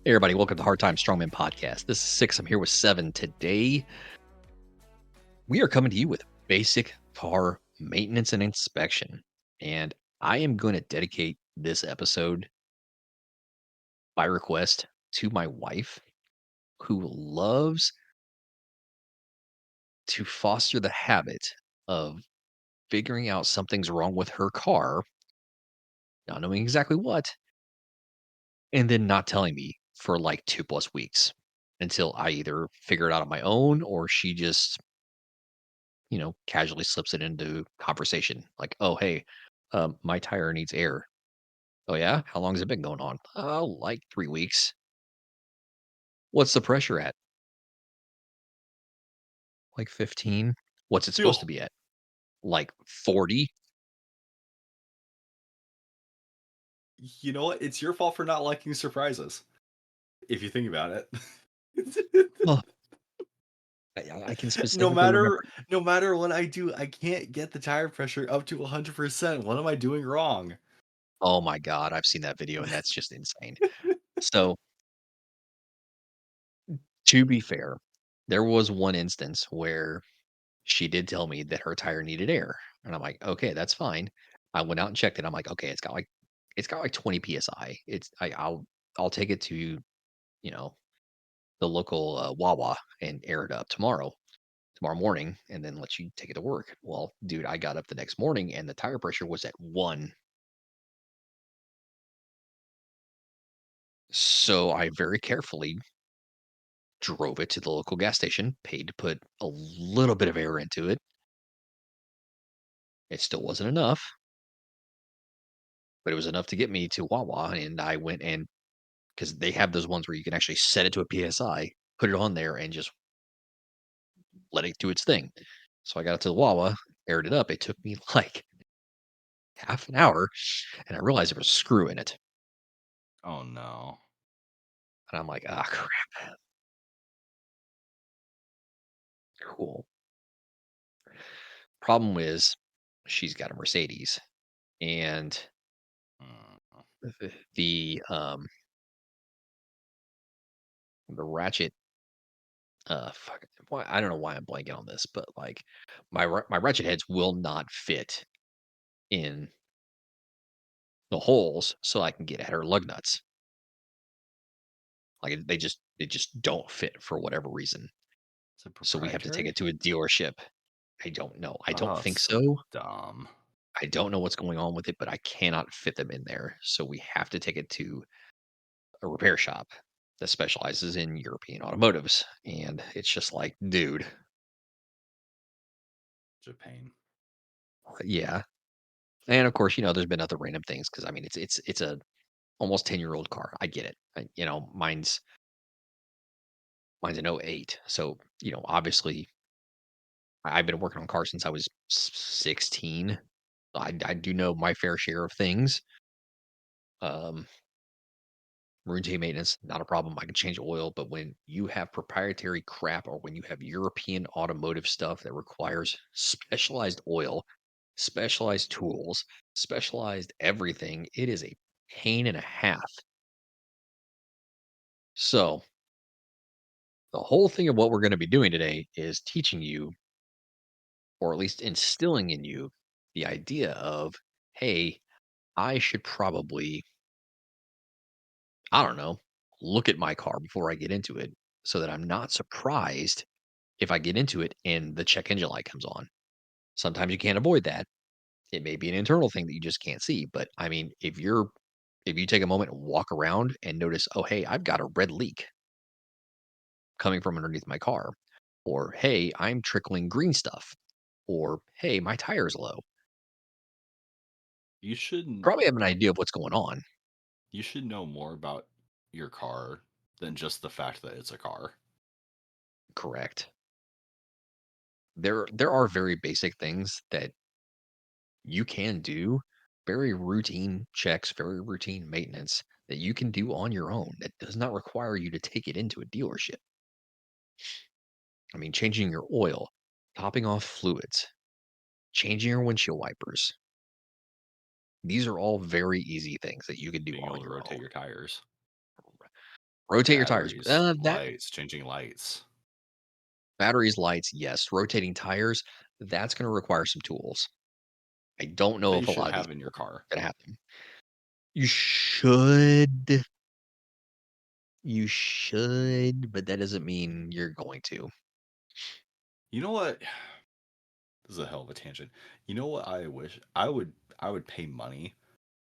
Hey everybody, welcome to Hard Time Strongman Podcast. This is Six. I'm here with Seven. Today, we are coming to you with basic car maintenance and inspection. And I am going to dedicate this episode by request to my wife, who loves to foster the habit of figuring out something's wrong with her car, not knowing exactly what, and then not telling me for like 2+ weeks until I either figure it out on my own or she just casually slips it into conversation like, "Oh, hey, my tire needs air." "Oh, yeah? How long has it been going on?" "Oh, like 3 weeks." "What's the pressure at?" "Like 15." "What's it supposed to Yo, be at?" "Like 40." you know what? It's your fault for not liking surprises, if you think about it. Well, I can no specifically remember. matter no matter what I do, I can't get the tire pressure up to 100%. What am I doing wrong? Oh my god, I've seen that video, and that's just insane. So, to be fair, there was one instance where she did tell me that her tire needed air, and I'm like, "Okay, that's fine." I went out and checked it. I'm like, "Okay, it's got like 20 PSI. I'll take it to, the local, Wawa and air it up tomorrow morning, and then let you take it to work." Well, dude, I got up the next morning and the tire pressure was at 1. So I very carefully drove it to the local gas station, paid to put a little bit of air into it. It still wasn't enough, but it was enough to get me to Wawa, and I went and, because they have those ones where you can actually set it to a PSI, put it on there, and just let it do its thing. So I got it to the Wawa, aired it up. It took me like half an hour, and I realized there was a screw in it. Oh no. And I'm like, ah, crap. Cool. Problem is, she's got a Mercedes, and Mm. the ratchet. Fuck. Why, I don't know why I'm blanking on this, but like my ratchet heads will not fit in the holes, so I can get at her lug nuts. Like they just don't fit for whatever reason. Is it So we have to take proprietary? it to a dealership. I don't know. I don't Oh, think so so. dumb. I don't know what's going on with it, but I cannot fit them in there. So we have to take it to a repair shop that specializes in European automotives. And it's just like, dude, Japan. yeah. And of course, there's been other random things because I mean, it's a almost 10-year-old car. I get it. Mine's an '08. So obviously, I've been working on cars since I was 16. I do know my fair share of things. Um, Routine maintenance, not a problem. I can change oil, but when you have proprietary crap or when you have European automotive stuff that requires specialized oil, specialized tools, specialized everything, it is a pain and a half. So, the whole thing of what we're going to be doing today is teaching you, or at least instilling in you, the idea of, hey, I should probably, I don't know, look at my car before I get into it so that I'm not surprised if I get into it and the check engine light comes on. Sometimes you can't avoid that. It may be an internal thing that you just can't see. But I mean, if you take a moment and walk around and notice, oh hey, I've got a red leak coming from underneath my car, or hey, I'm trickling green stuff, or hey, my tire's low. You should Probably have an idea of what's going on. you should know more about your car than just the fact that it's a car. Correct. There are very basic things that you can do, very routine checks, very routine maintenance that you can do on your own that does not require you to take it into a dealership. I mean, changing your oil, topping off fluids, changing your windshield wipers. These are all very easy things that you can do Being able on to your rotate own. your tires. Rotate your tires. Batteries, That lights, changing lights. batteries, lights, yes. Rotating tires, that's going to require some tools. I don't know That if you a should lot of these have in your people car. are going to have them. You should, but that doesn't mean you're going to. You know what? This is a hell of a tangent. You know what I wish I would pay money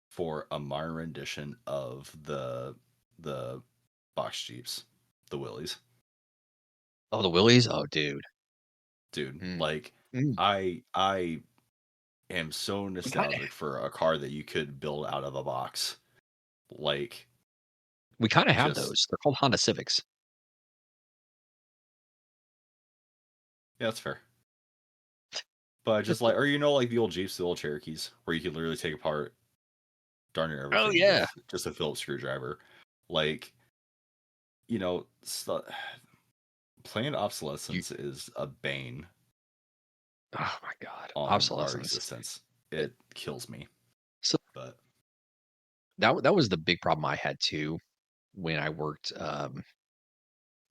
for a modern rendition of the box Jeeps, the Willys. Oh, the Willies? Oh, dude. Dude, Mm. like Mm. I am so We kind of nostalgic for a car that you could build out of a box. Like we kind of have just those. They're called Honda Civics. yeah, that's fair. But just like or like the old Jeeps, the old Cherokees, where you could literally take apart darn near Oh everything yeah. with just a Phillips screwdriver. Like, you know, planned You. obsolescence is a bane Oh my God. on our Obsolescence. existence. Uh, It kills me. So But that was the big problem I had too when I worked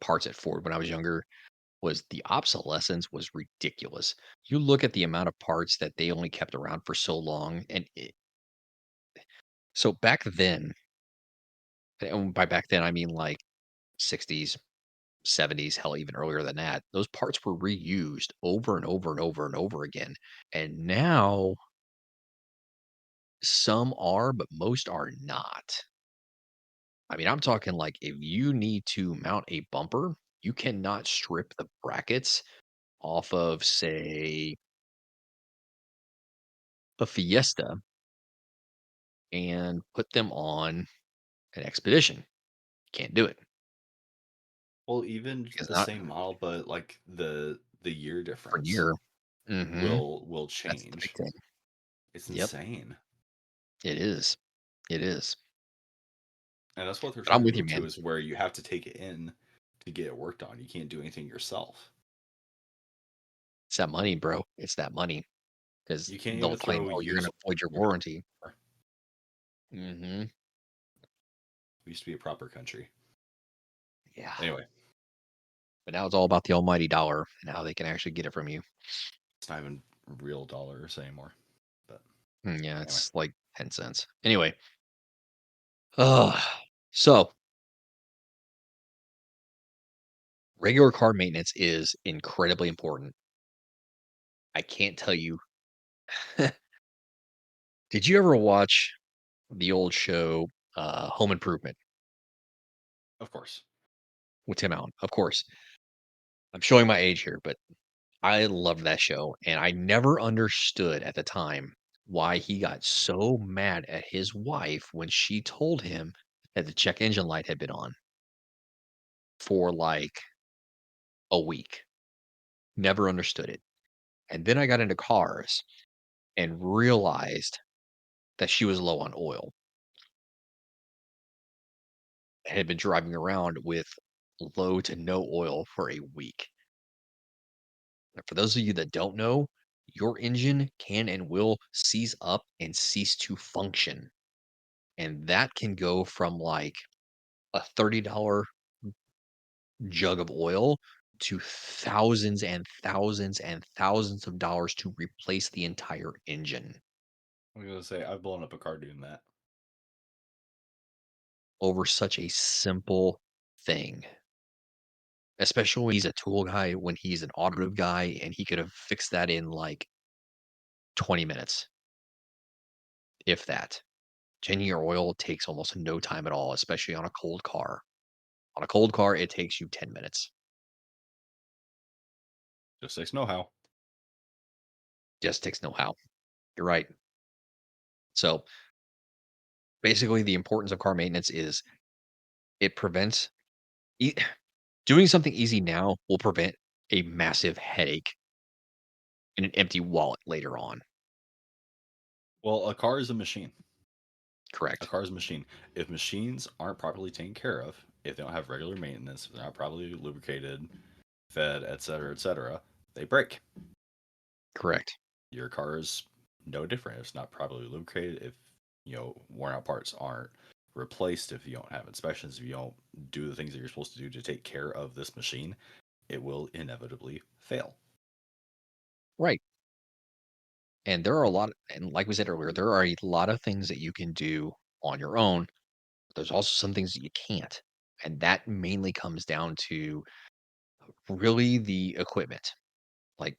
parts at Ford when I was younger. Was the obsolescence was ridiculous. You look at the amount of parts that they only kept around for so long, and so back then, and by back then I mean like 60s, 70s, hell, even earlier than that. Those parts were reused over and over and over and over again. And now some are, but most are not. I mean, I'm talking like if you need to mount a bumper, you cannot strip the brackets off of, say, a Fiesta and put them on an Expedition. Can't do it well, even because the not same model, but like the year for difference near. Hmm. will That's the big change. thing. It's Yep, insane. it is. It is. And that's what they're But I'm trying to with you, move to man. is where you have to take it in to get it worked on. You can't do anything yourself. It's that money, bro. It's that money because You can't they'll even claim, throw oh, you're going years to void your of warranty. Hmm. we used to be a proper country. Yeah. Anyway, But now it's all about the almighty dollar and how they can actually get it from you. it's not even real dollars anymore. But Yeah, anyway, it's like 10 cents. Anyway, uh, so regular car maintenance is incredibly important. I can't tell you. Did you ever watch the old show, Home Improvement of course. with Tim Allen? Of course. I'm showing my age here, but I loved that show, and I never understood at the time why he got so mad at his wife when she told him that the check engine light had been on for like a week. Never understood it. And then I got into cars and realized that she was low on oil. I had been driving around with low to no oil for a week. And for those of you that don't know, your engine can and will seize up and cease to function. And that can go from like a $30 jug of oil to thousands and thousands and thousands of dollars to replace the entire engine I'm gonna say I've blown up a car doing that. over such a simple thing. Especially when he's a tool guy, when he's an automotive guy, and he could have fixed that in like 20 minutes, if that. Changing your oil takes almost no time at all, especially on a cold car. On a cold car, it takes you 10 minutes. Just takes know how. Just takes no how. You're right. So basically, the importance of car maintenance is it prevents e- doing something easy now will prevent a massive headache and an empty wallet later on. Well, a car is a machine. A Correct. car is a machine. If machines aren't properly taken care of, if they don't have regular maintenance, if they're not properly lubricated, fed, etc., they break. Correct. Your car is no different. It's not properly lubricated. If worn out parts aren't replaced, if you don't have inspections, if you don't do the things that you're supposed to do to take care of this machine, it will inevitably fail. Right. And there are a lot, and like we said earlier, there are a lot of things that you can do on your own. But there's also some things that you can't. And that mainly comes down to really the equipment. Like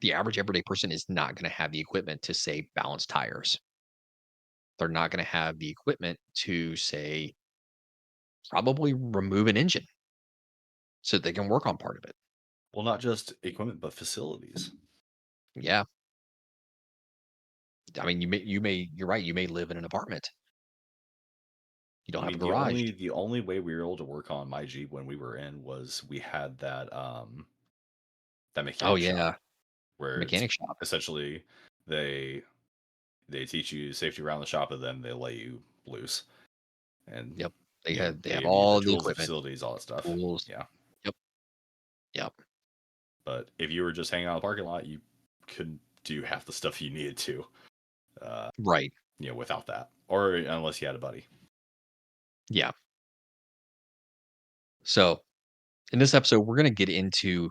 the average everyday person is not going to have the equipment to say balance tires. They're not going to have the equipment to say probably remove an engine so they can work on part of it. Well, not just equipment, but facilities. Yeah. I mean, you're right. You may live in an apartment. You don't I have a mean, garage. the only way we were able to work on my Jeep when we were in was we had that Oh mechanic shop yeah. where it's Mechanic shop. essentially they they teach you safety around the shop and then they let you loose and Yep. They they have give you the all the tools, the equipment, facilities, all that stuff. tools. Yeah, Yep. Yep. but if you were just hanging out in the parking lot, you couldn't do half the stuff you needed to, uh, Right. without that, or unless you had a buddy. Yeah. So in this episode, we're going to get into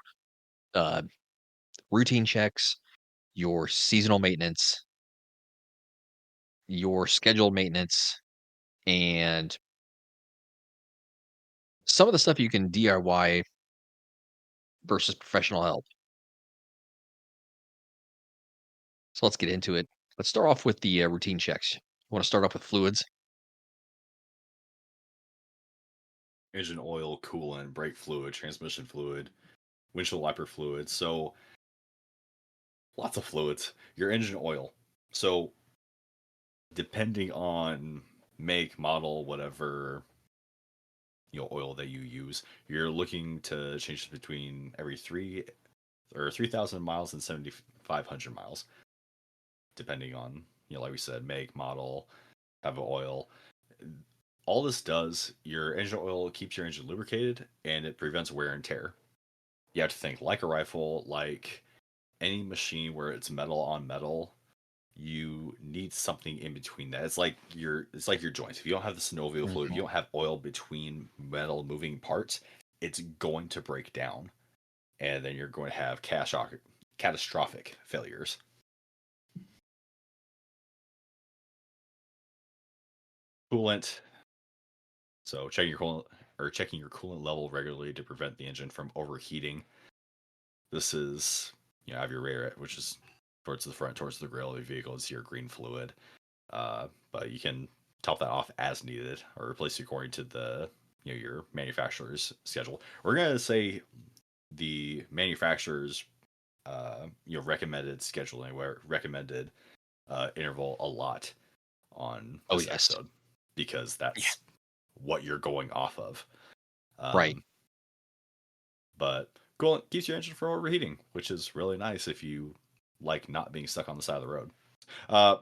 uh, routine checks, your seasonal maintenance, your scheduled maintenance, and some of the stuff you can DIY versus professional help. So let's get into it. Let's start off with the routine checks. You want to start off with fluids? Engine oil, coolant, brake fluid, transmission fluid, windshield wiper fluid. So lots of fluids. Your engine oil. So depending on make, model, whatever oil that you use, you're looking to change between every 3,000 miles and 7,500 miles, depending on like we said, make, model, type of oil. All this does, your engine oil keeps your engine lubricated and it prevents wear and tear. You have to think like a rifle, like any machine where it's metal on metal, you need something in between that. It's like your joints. If you don't have the synovial fluid, if you Mhm. don't have oil between metal moving parts, it's going to break down, and then you're going to have catastrophic failures. Coolant. So checking your coolant level regularly to prevent the engine from overheating. This is have your rear, which is towards the front, towards the grill of the vehicle. It's your green fluid. But you can top that off as needed or replace it according to the your manufacturer's schedule. We're gonna say the manufacturer's recommended scheduling, where recommended interval a lot on Oh this yes. episode because Yeah. that's what you're going off of. Right. Um, but coolant keeps your engine from overheating, which is really nice if you like not being stuck on the side of the road.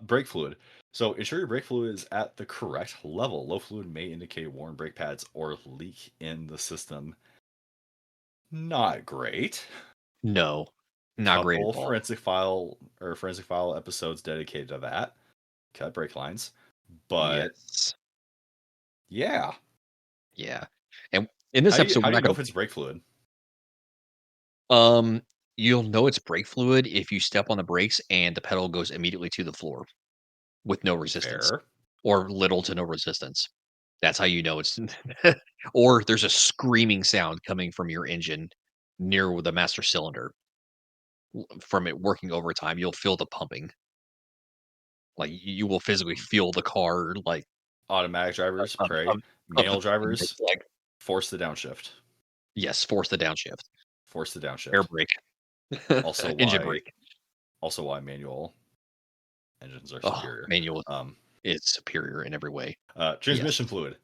Brake fluid. So ensure your brake fluid is at the correct level. Low fluid may indicate worn brake pads or leak in the system. Not great. No. Not great at Couple all. forensic file episodes dedicated to that. Cut brake lines. But Yes. yeah. Yeah. And in this episode, How we're do you not know going if it's brake fluid? to you'll know it's brake fluid if you step on the brakes and the pedal goes immediately to the floor with no resistance Fair. or little to no resistance. That's how you know it's or there's a screaming sound coming from your engine near the master cylinder from it working overtime. You'll feel the pumping. Like you will physically feel the car like Automatic drivers, of of, pray. of the Manual pumping. It's drivers, like force the downshift. yes, force the downshift, Force the air downshift. brake, Also engine why brake. also why manual engines are Oh, superior. manual Um, is superior in every way. Yes. Transmission fluid.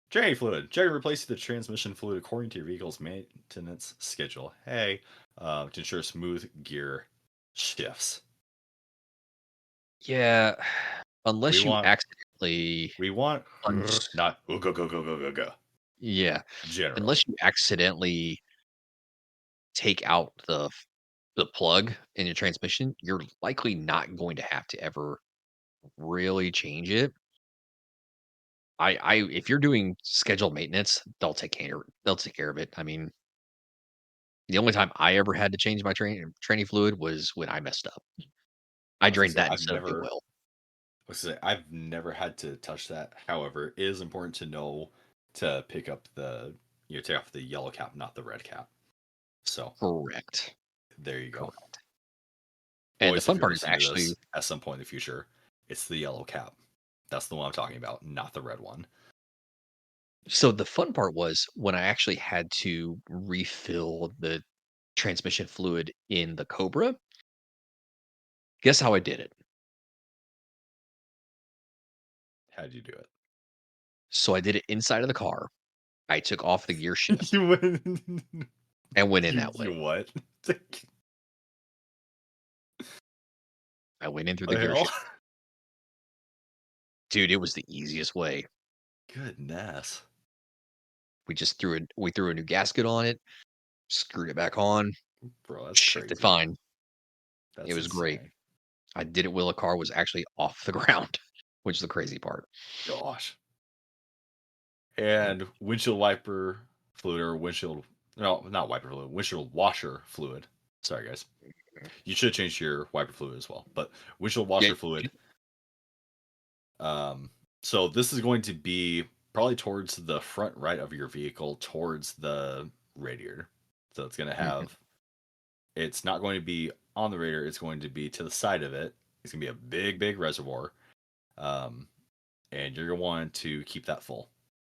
J fluid. J replaces the transmission fluid according to your vehicle's maintenance schedule. Hey, to ensure smooth gear shifts. Yeah, We unless you want accidentally we want uns not go. yeah, Generally, unless you accidentally take out the plug in your transmission, you're likely not going to have to ever really change it. I if you're doing scheduled maintenance, they'll take care of it. I mean, the only time I ever had to change my training fluid was when I messed up. I I was gonna drained say that instead of the oil. I've never had to touch that. However, it is important to know to pick up take off the yellow cap, not the red cap. So Correct. there you go. Correct. And the Boys, if fun you're part is listening to actually this at some point in the future, it's the yellow cap. That's the one I'm talking about, not the red one. so the fun part was when I actually had to refill the transmission fluid in the Cobra, guess how I did it? How'd you do it? So I did it inside of the car. I took off the gear shift You went. and went in You that you way. what? I went in through the The gear hell? shift. Dude, it was the easiest way. Goodness, We threw a new gasket on it, screwed it back on, bro, that's shifted crazy. fine. It That's was great. insane. I did it while the car was actually off the ground, which is the crazy part. Gosh. And And windshield wiper fluid or windshield no, not wiper fluid, windshield washer fluid. Sorry guys. You should change your wiper fluid as well. But windshield yeah, washer fluid, um so this is going to be probably towards the front right of your vehicle towards the radiator. So it's going to mhm. have it's not going to be on the radiator, it's going to be to the side of it. It's going to be a big reservoir. Um and you're going to want to keep that full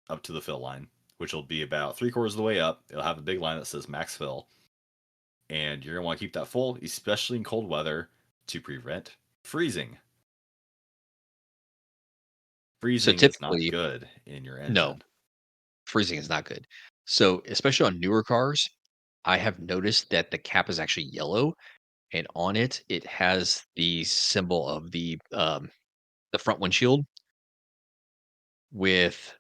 up to the fill line, which will be about three-quarters of the way up. It'll have a big line that says max fill, and you're going to want to keep that full, especially in cold weather, to prevent freezing. So Freezing is not typically, good in your no, engine. freezing is not good. So especially on newer cars, I have noticed that the cap is actually yellow, and on it, it has the symbol of the front windshield with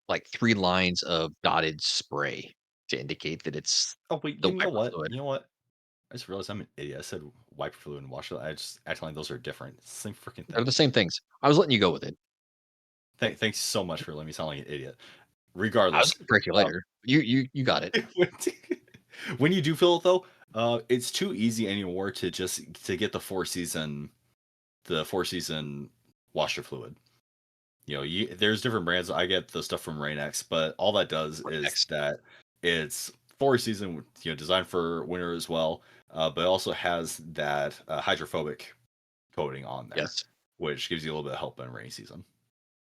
like 3 lines of dotted spray to indicate that it's Oh wait, the you know wiper what? fluid. You know what? I just realized I'm an idiot. I said wiper fluid and washer. I just acting like those are different. It's the same freaking They're thing. the same things. I was letting you go with it. Thanks so much for letting me sound like an idiot. I was Regardless, gonna correct you um, later. You got it. when you do fill it though, it's too easy anymore to get the four season washer fluid. There's different brands. I get the stuff from Rain-X, but all that does Right is next. that it's four season, designed for winter as well, but it also has that hydrophobic coating on there, Yes. which gives you a little bit of help in rainy season.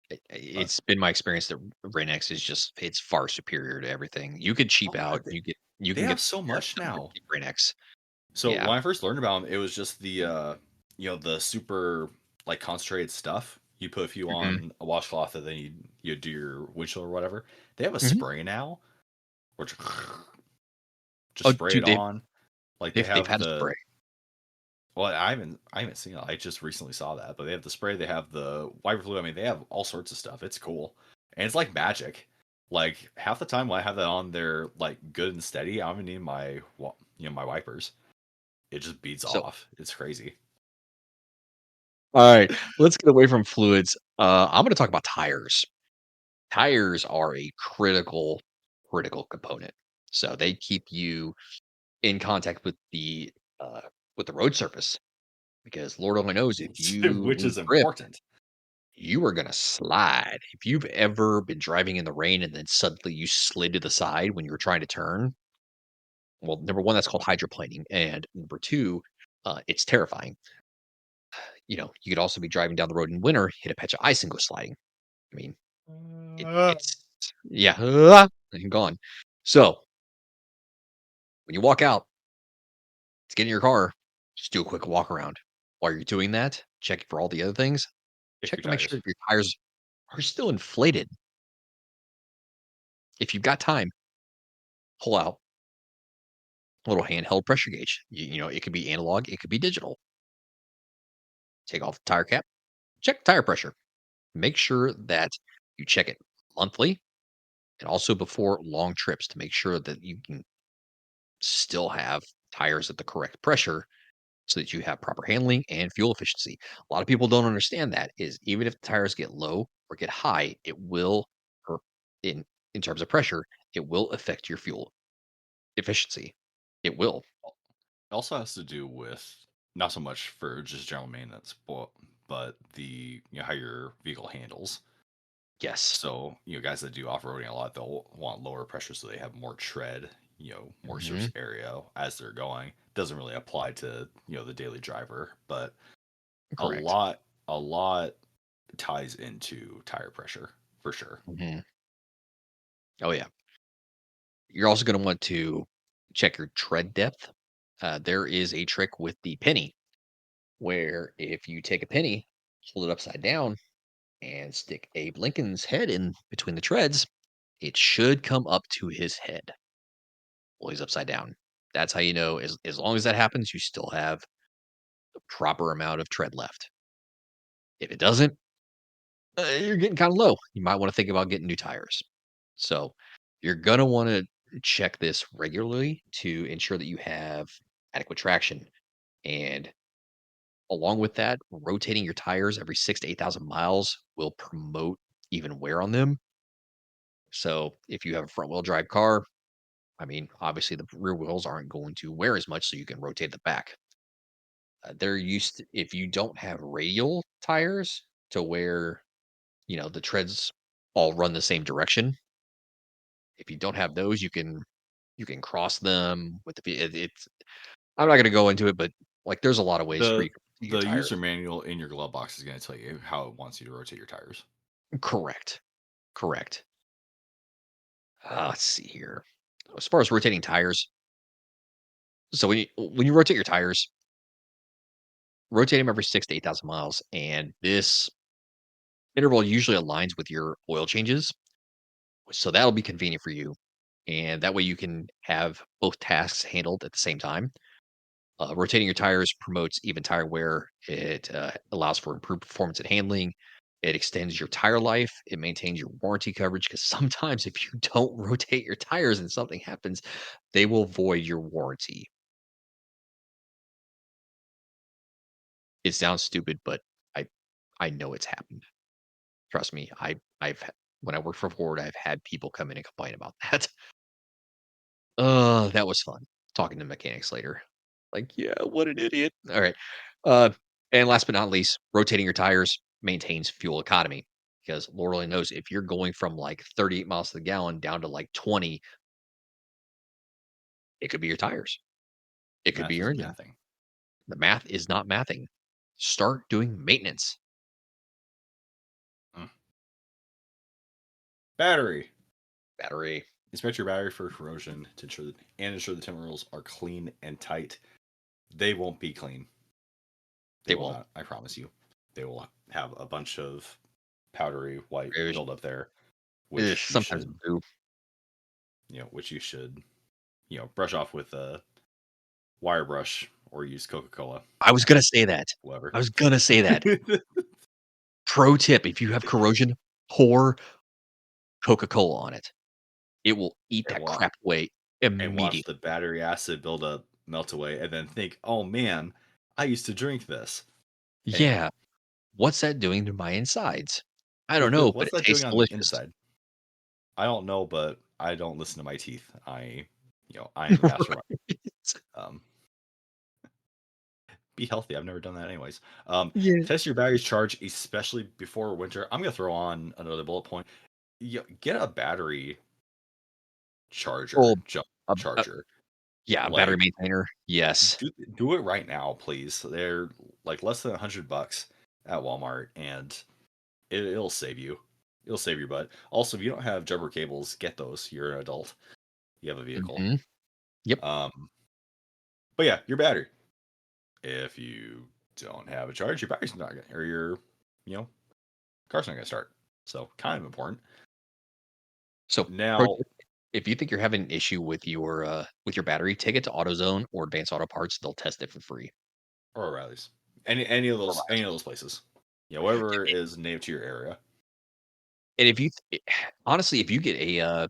But It's been my experience that Rain-X is just it's far superior to everything. You could cheap oh god, out. You they can have get so much the now. cheap Rain-X. So Yeah. when I first learned about them, it was just the super like concentrated stuff. You put a few Mhm. on a washcloth and then you do your windshield or whatever. They have a Mhm. spray now, which just Oh, spray it dude, on. Like they they've have had a spray. well, I haven't seen it. I just recently saw that, but they have the spray. They have the wiper fluid. I mean, they have all sorts of stuff. It's cool, and it's like magic. Like half the time when I have that on, they're like good and steady. I don't even need my wipers. It just beads So, off. It's crazy. all right, let's get away from fluids. I'm gonna talk about tires. Tires are a critical component. So they keep you in contact uh, with the road surface because Lord only knows if you Which lose is grip, important. you are gonna slide. If you've ever been driving in the rain and then suddenly you slid to the side when you were trying to turn, well, number one, that's called hydroplaning, and number two, it's terrifying. You could also be driving down the road in winter, hit a patch of ice, and go sliding. I mean, it's yeah, and gone. So when you walk out to get in your car, just do a quick walk around. While you're doing that, check for all the other things. Kick Check your to make sure tires. that your tires are still inflated. If you've got time, pull out a little handheld pressure gauge. It could be analog, it could be digital. Take off the tire cap, check tire pressure. Make sure that you check it monthly and also before long trips to make sure that you can still have tires at the correct pressure so that you have proper handling and fuel efficiency. A lot of people don't understand that is even if the tires get low or get high, it will, or in in terms of pressure, it will affect your fuel efficiency. It will. It also has to do with not so much for just general maintenance, but the how your vehicle handles. Yes. So, guys that do off-roading a lot, they'll want lower pressure so they have more tread, more surface Mhm. area as they're going. Doesn't really apply to, the daily driver, but a Correct. lot a lot ties into tire pressure for sure. Mhm. Oh, yeah. You're also gonna want to check your tread depth. There is a trick with the penny where if you take a penny, hold it upside down, and stick Abe Lincoln's head in between the treads, it should come up to his head while he's upside down. That's how you know as long as that happens, you still have the proper amount of tread left. If it doesn't, you're getting kind of low. You might want to think about getting new tires. So you're gonna want to check this regularly to ensure that you have adequate traction. And along with that, rotating your tires every 6 to 8,000 miles will promote even wear on them. So if you have a front wheel drive car, I mean, obviously the rear wheels aren't going to wear as much, so you can rotate the back. They're used to, if you don't have radial tires to where, the treads all run the same direction. If you don't have those, you can cross them with it's I'm not gonna go into it, but like there's a lot of ways where The you can rotate your the user tires. manual in your glove box is going to tell you how it wants you to rotate your tires. Correct. Correct. Let's see here. As far as rotating tires, so when you rotate your tires, rotate them every 6 to 8,000 miles, and this interval usually aligns with your oil changes, so that'll be convenient for you, and that way you can have both tasks handled at the same time. Rotating your tires promotes even tire wear. It allows for improved performance and handling. It extends your tire life. It maintains your warranty coverage because sometimes if you don't rotate your tires and something happens, they will void your warranty. It sounds stupid, but I I know it's happened. Trust me. When I worked for Ford, I've had people come in and complain about that. That was fun talking to mechanics later. Like, yeah, what an idiot. All right. Uh, and last but not least, rotating your tires maintains fuel economy because Lord only knows if you're going from like 38 miles to the gallon down to like 20, it could be your tires. It could be Math your is engine. mathing. The math is not mathing. Start doing maintenance. Mm. Battery. Battery. Inspect your battery for corrosion to ensure the timber rolls are clean and tight. They won't be clean. They They will won't. not. I promise you. They will have a bunch of powdery white There's buildup there, there's which you sometimes should, blue. which you should, brush off with a wire brush or use Coca Cola. I was gonna say that. Whatever. I was gonna say that. Pro tip: if you have corrosion, pour Coca-Cola on it. It will eat and that wa- crap away and watch the immediately. battery acid build up, melt away, and then think, "Oh man, I used to drink this." And Yeah. What's that doing to my insides? I don't know, but what's it that doing tastes on the delicious. inside? I don't know, but I don't listen to my teeth. I am the mastermind. Right. Um, be healthy. I've never done that anyways. Yeah. Test your battery's charge, especially before winter. I'm gonna throw on another bullet point. Get a battery Well, a charger. yeah, a battery Like maintainer. Yes. do it right now, please. They're like less than $100 at Walmart, and it'll save you. It'll save your butt. Also, if you don't have jumper cables, get those. You're an adult. You have a vehicle. Mhm. Yep. Um, but yeah, your battery. If you don't have a charge, your battery's not gonna, or your, you know, car's not gonna start. So kind of important. So, pro Now, tip, if you think you're having an issue with your battery, take it to AutoZone or Advanced Auto Parts. They'll test it for free. or O'Reilly's, any of those places, whatever A is native to your area. and if you th honestly, if you get a,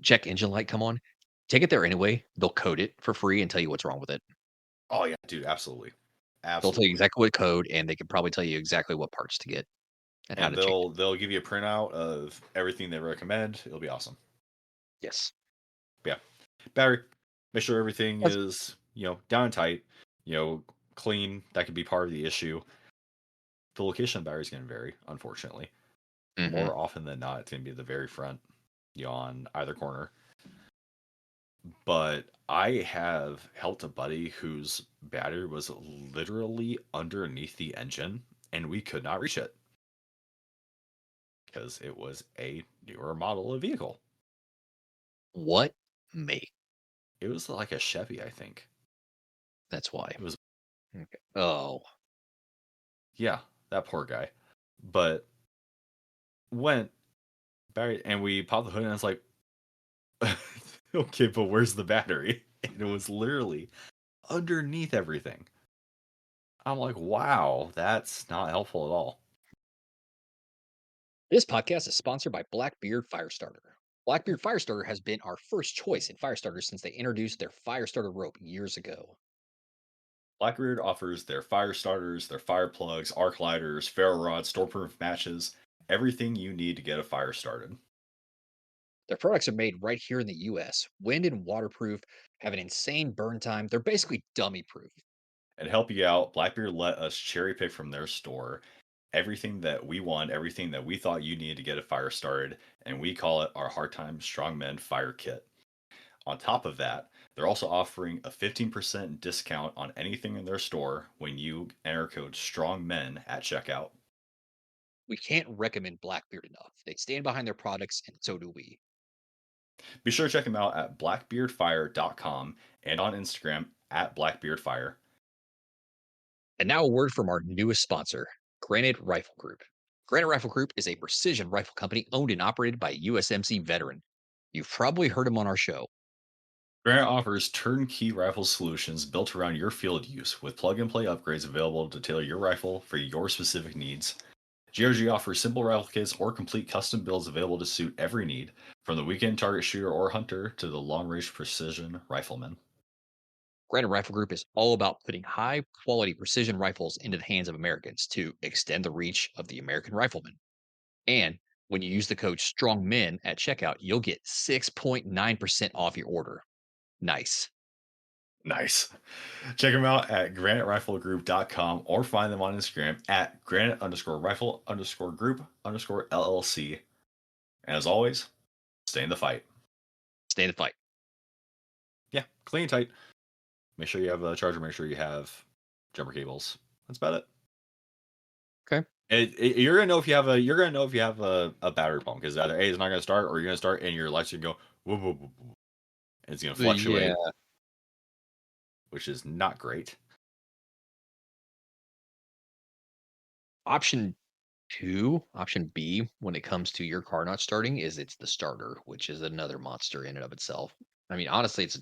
check engine light come on, take it there anyway. They'll code it for free and tell you what's wrong with it. Oh yeah, dude, absolutely, They'll tell you absolutely. exactly what code, and they can probably tell you exactly what parts to get. and how and to change it. they'll give you a printout of everything they recommend. It'll be awesome. Yes. But yeah, battery. Make sure everything That's is down and tight. You know, clean. That could be part of the issue. The location of the battery is going to vary, unfortunately. mhm. More often than not, it's going to be at the very front, on either corner. But I have helped a buddy whose battery was literally underneath the engine, and we could not reach it because it was a newer model of vehicle. What make? It was like a Chevy, I think. That's why. It was, Okay. Oh, yeah, that poor guy. But went battery, and we popped the hood, and I was like, okay, but where's the battery? And it was literally underneath everything. I'm like, wow, that's not helpful at all. this podcast is sponsored by Blackbeard Firestarter. Blackbeard Firestarter has been our first choice in Firestarter since they introduced their Firestarter rope years ago. Blackbeard offers their fire starters, their fire plugs, arc lighters, ferro rods, stormproof matches, everything you need to get a fire started. Their products are made right here in the US, wind and waterproof, have an insane burn time. They're basically dummy proof. And to help you out, Blackbeard let us cherry pick from their store everything that we want, everything that we thought you needed to get a fire started, and we call it our Hard Time Strongmen Fire Kit. On top of that, they're also offering a 15% discount on anything in their store when you enter code STRONGMEN at checkout. We can't recommend Blackbeard enough. They stand behind their products, and so do we. Be sure to check them out at blackbeardfire.com and on Instagram at blackbeardfire. And now a word from our newest sponsor, Granite Rifle Group. Granite Rifle Group is a precision rifle company owned and operated by a USMC veteran. You've probably heard him on our show. Granite offers turnkey rifle solutions built around your field use with plug and play upgrades available to tailor your rifle for your specific needs. GRG offers simple rifle kits or complete custom builds available to suit every need, from the weekend target shooter or hunter to the long range precision rifleman. Granite Rifle Group is all about putting high quality precision rifles into the hands of Americans to extend the reach of the American rifleman. And when you use the code STRONGMEN at checkout, you'll get 6.9% off your order. Nice. Nice. Check them out at graniteriflegroup.com or find them on Instagram at granite underscore rifle underscore group underscore LLC. And as always, stay in the fight. Stay in the fight. Yeah, clean and tight. Make sure you have a charger. Make sure you have jumper cables. That's about it. Okay. You're gonna know if you have a battery problem because either A is not gonna start or you're gonna start and your lights are gonna go whoop, whoop, whoop, whoop, and it's gonna Yeah. fluctuate, which is not great. Option option B, when it comes to your car not starting, is it's the starter, which is another monster in and of itself. I mean, honestly, it's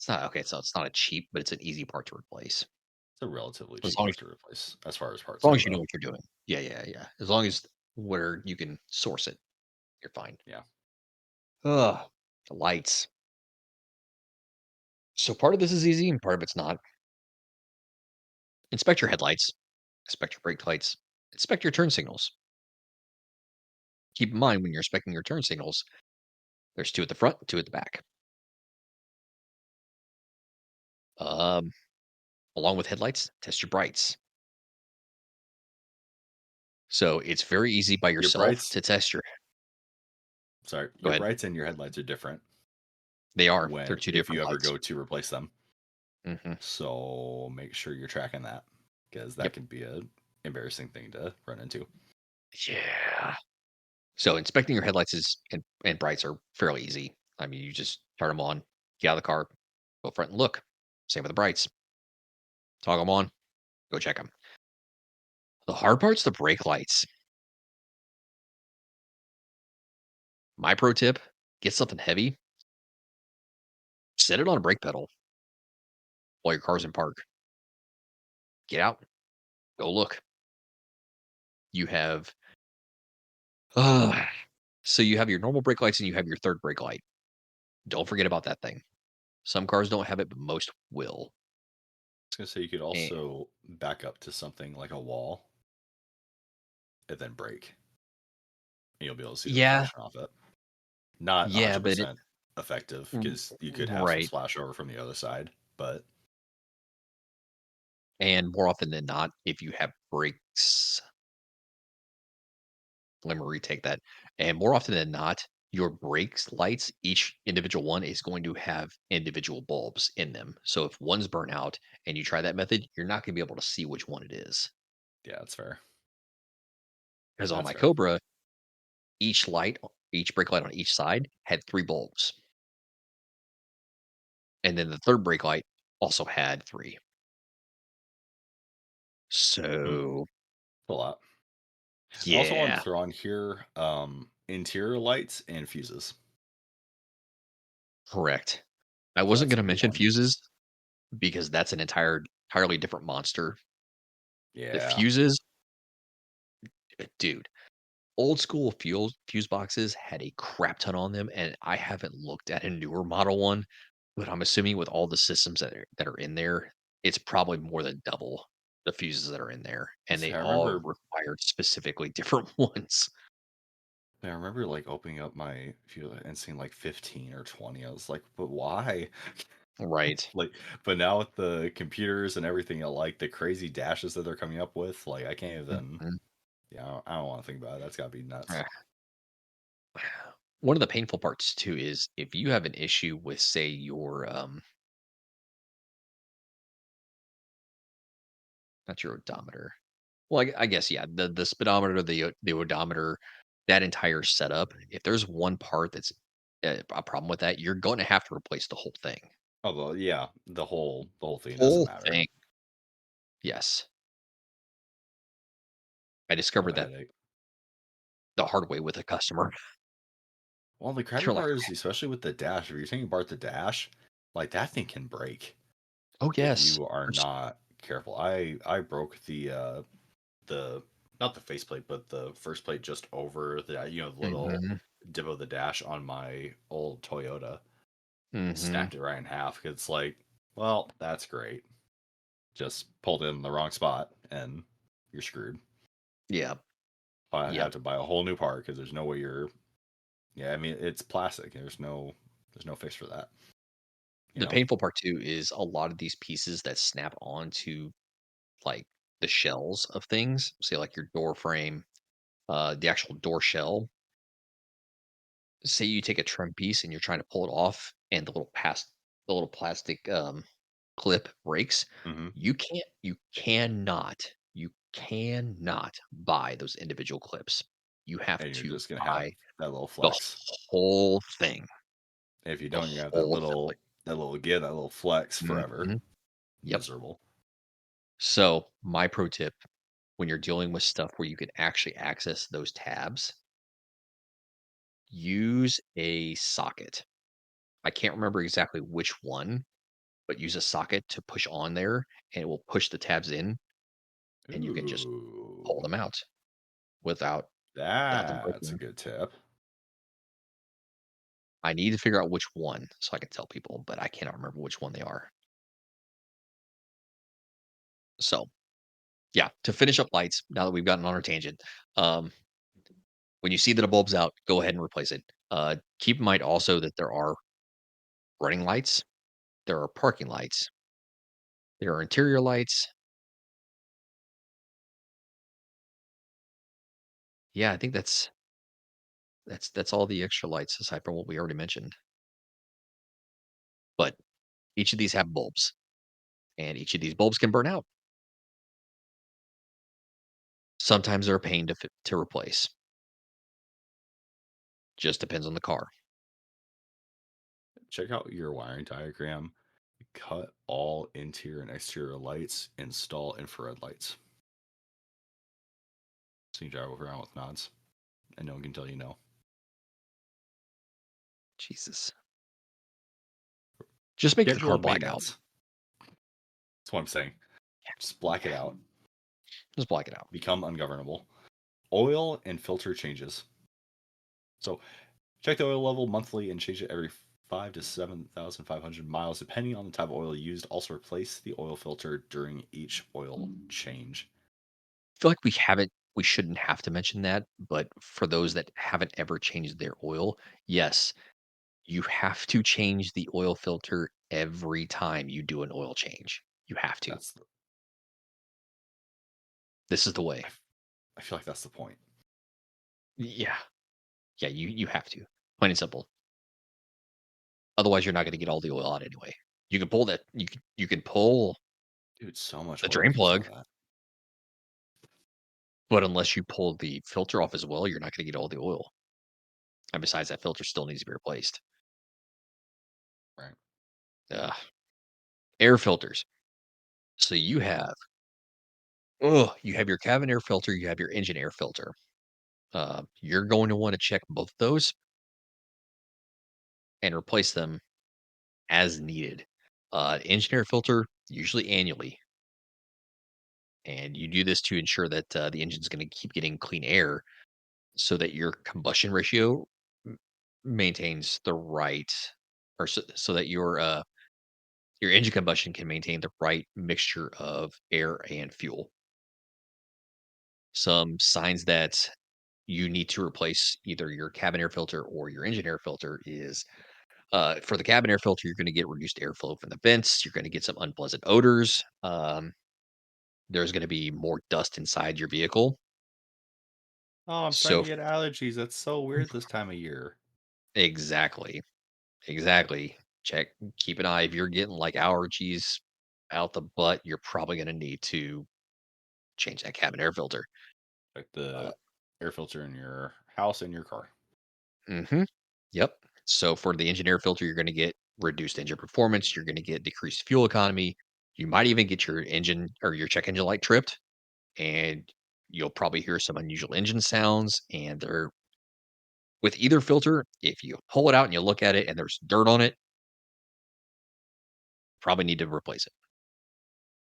not okay. So it's not a cheap, but it's an easy part to replace. It's a relatively As cheap long part to replace as far as as parts long go, as you know though. what you're doing. Yeah, yeah, yeah. As long as where you can source it, you're fine. Yeah. Ugh, the lights. So part of this is easy and part of it's not. Inspect your headlights, inspect your brake lights, inspect your turn signals. Keep in mind when you're inspecting your turn signals, there's two at the front, two at the back. Um, Along with headlights, test your brights. So it's very easy by Your yourself brights, to test your. Go your ahead. brights and your headlights are different They are. They're when two if different you ever lights. go to replace them. Hmm. So make sure you're tracking that because that Yep. can be a embarrassing thing to run into. Yeah. So inspecting your headlights and brights are fairly easy. I mean, you just turn them on, get out of the car, go front and look. Same with the brights. Toggle them on, go check them. The hard part's the brake lights. My pro tip: get something heavy, set it on a brake pedal while your car's in park. Get out, go look. You have uh, so you have your normal brake lights and you have your third brake light. Don't forget about that thing. Some cars don't have it, but most will. I was gonna say you could And also back up to something like a wall and then break. And you'll be able to see the Yeah, reflection off it. Not yeah, but it 100% effective r because you could have some right, splash over from the other side, but and more often than not, if you have brakes let me retake that, and more often than not, your brakes lights, each individual one is going to have individual bulbs in them. So if one's burnt out and you try that method, you're not gonna be able to see which one it is. yeah, that's fair. Because on That's my fair. Cobra, each brake light on each side had 3 bulbs, and then the 3rd brake light also had 3. Hmm, So, a lot. I also wanted to yeah, throw on here interior lights and fuses. correct. I wasn't That's a gonna big mention one. fuses because that's an entirely different monster. The Yeah. fuses, dude, old school fuse boxes had a crap ton on them, and I haven't looked at a newer model one, but I'm assuming with all the systems that are in there, it's probably more than double the fuses that are in there, and See, they I all remember required specifically different ones. I remember like opening up my fuse and seeing like 15 or 20. I was like, but why? Right. Like, but now with the computers and everything, like the crazy dashes that they're coming up with, like I can't even. Mhm. Yeah, I don't want to think about it. That's got to be nuts. Ah. One of the painful parts too is if you have an issue with, say, your not your odometer. Well, I guess, yeah, the speedometer, the odometer, that entire setup, if there's one part that's a problem with that, you're gonna have to replace the whole thing. Although, yeah, the whole thing doesn't Whole matter. thing. Yes. I What discovered a that headache. the hard way with a customer. Well, the crappy They're like, part is, especially with the dash, if you're taking apart the dash, like that thing can break "Oh, if yes." you are There's not careful. I broke the not the faceplate, but the first plate just over the little Mhm, dip of the dash on my old Toyota. mhm. Snapped it right in half. It's like, well, that's great. Just pulled it in the wrong spot and you're screwed. Yep, I yep. had to buy a whole new part because there's no way you're. Yeah, I mean it's plastic. There's no fix for that. You The know. painful part too is a lot of these pieces that snap onto, like, the shells of things, say, like, your door frame, the actual door shell. Say you take a trim piece and you're trying to pull it off and the little plastic, clip breaks, Hmm. you cannot buy those individual clips. You have And you're to just gonna have buy that little the flex. whole thing, If you the don't, you have whole assembly. that little give, that little flex forever. Mhm. Yep. Miserable. So, my pro tip when you're dealing with stuff where you can actually access those tabs, use a socket. I can't remember exactly which one, but use a socket to push on there, and it will push the tabs in, and you can just pull Ooh, them out without them that's a breaking. good tip. I need to figure out which one so I can tell people, but I cannot remember which one they are. So, yeah, to finish up lights, now that we've gotten on our tangent, um, when you see that a bulb's out, go ahead and replace it. Keep in mind also that there are running lights, there are parking lights, there are interior lights. Yeah, I think that's all the extra lights aside from what we already mentioned. But each of these have bulbs, and each of these bulbs can burn out. Sometimes they're a pain to replace. Just depends on the car. Check out your wiring diagram. Cut all interior and exterior lights. Install infrared lights. So you drive around with nods, and no one can tell you no. Jesus. Just make the car Scheduled black out. maintenance. That's what I'm saying. Just black Yeah, it out. just black it out. Become ungovernable. Oil and filter changes. So check the oil level monthly and change it every 5 to 7,500 miles, depending on the type of oil used. Also replace the oil filter during each oil change. I feel like we haven't. we shouldn't have to mention that, but for those that haven't ever changed their oil, yes, you have to change the oil filter every time you do an oil change. You have to. That's This is the way. I, f- I feel like that's the point. Yeah. Yeah, you have to. Plain and simple. Otherwise, you're not gonna get all the oil out anyway. You can pull Dude, so much the oil drain comes out plug, of that. but unless you pull the filter off as well, you're not gonna get all the oil. And besides, that filter still needs to be replaced. Right. Ugh. Air filters. So you have your cabin air filter, you have your engine air filter. You're going to want to check both of those and replace them as needed. Engine air filter, usually annually. And you do this to ensure that the engine's going to keep getting clean air so that your combustion ratio m- maintains the right, or so that your engine combustion can maintain the right mixture of air and fuel. Some signs that you need to replace either your cabin air filter or your engine air filter is for the cabin air filter, you're going to get reduced airflow from the vents. You're going to get some unpleasant odors. There's going to be more dust inside your vehicle. Oh, I'm starting So, to get allergies. That's so weird this time of year. exactly, exactly. Check, keep an eye. If you're getting like allergies out the butt, you're probably going to need to change that cabin air filter. Like Uh, the air filter in your house and your car. hmm Yep. So for the engine air filter, you're going to get reduced engine performance. You're going to get decreased fuel economy. You might even get your engine or your check engine light tripped, and you'll probably hear some unusual engine sounds. And they're with either filter, if you pull it out and you look at it and there's dirt on it, probably need to replace it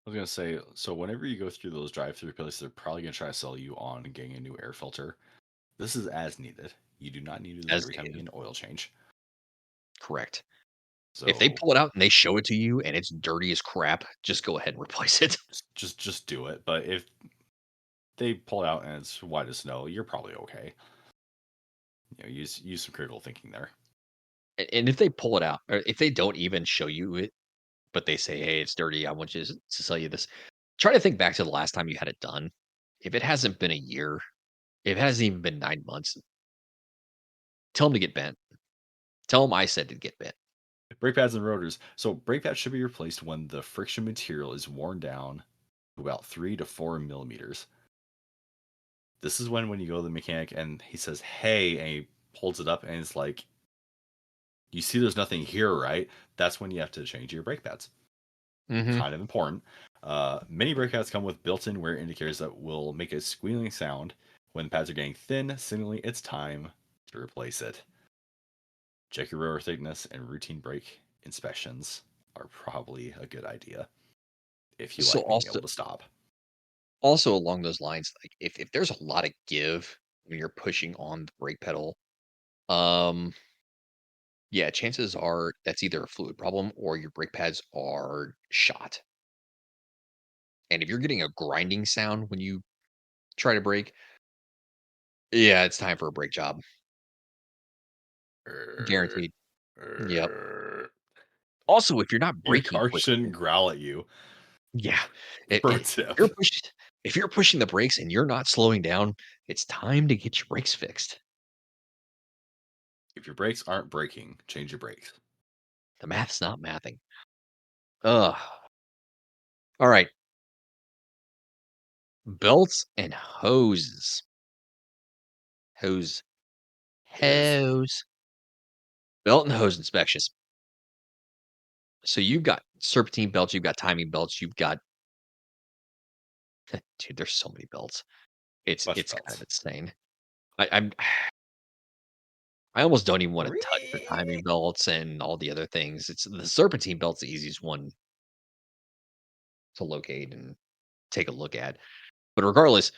I was gonna say, so whenever you go through those drive-through places, they're probably gonna try to sell you on getting a new air filter. This is as needed. You do not need to do this as every time you needed. get an oil change. Correct. If they So pull it out and they show it to you and it's dirty as crap, just go ahead and replace it. just do it. But if they pull it out and it's white as snow, you're probably okay. Use some critical thinking there. And if they pull it out, or if they don't even show you it, but they say, "Hey, it's dirty. I want you to sell you this." Try to think back to the last time you had it done. If it hasn't been a year, if it hasn't even been 9 months, tell them to get bent. Tell them I said to get bent. Brake pads and rotors. So brake pads should be replaced when the friction material is worn down to about 3 to 4 millimeters. This is when you go to the mechanic and he says, "Hey," and he pulls it up and it's like, "You see, there's nothing here, right?" That's when you have to change your brake pads. Mhm. Kind of important. Many brake pads come with built-in wear indicators that will make a squealing sound when the pads are getting thin, signaling it's time to replace it. Check your rotor thickness and routine brake inspections are probably a good idea if you So like being also able to stop. also along those lines, like if there's a lot of give when you're pushing on the brake pedal, um, yeah, chances are that's either a fluid problem or your brake pads are shot. And if you're getting a grinding sound when you try to brake, yeah, it's time for a brake job. Guaranteed. Yep. Also, if you're not Your braking car quickly, shouldn't growl at you. yeah, Pro if tip. you're pushing the brakes and you're not slowing down, it's time to get your brakes fixed. If your brakes aren't braking, change your brakes. The math's not mathing. Ugh. All right, belts and hoses. Hose. Yes. Hose. Belt and hose inspections. So you've got serpentine belts, you've got timing belts, you've got dude, there's so many belts. It's Bunch of it's kind of belts. insane. I'm I almost don't even wanna touch the Three. timing belts and all the other things. It's the serpentine belt's the easiest one to locate and take a look at. But regardless,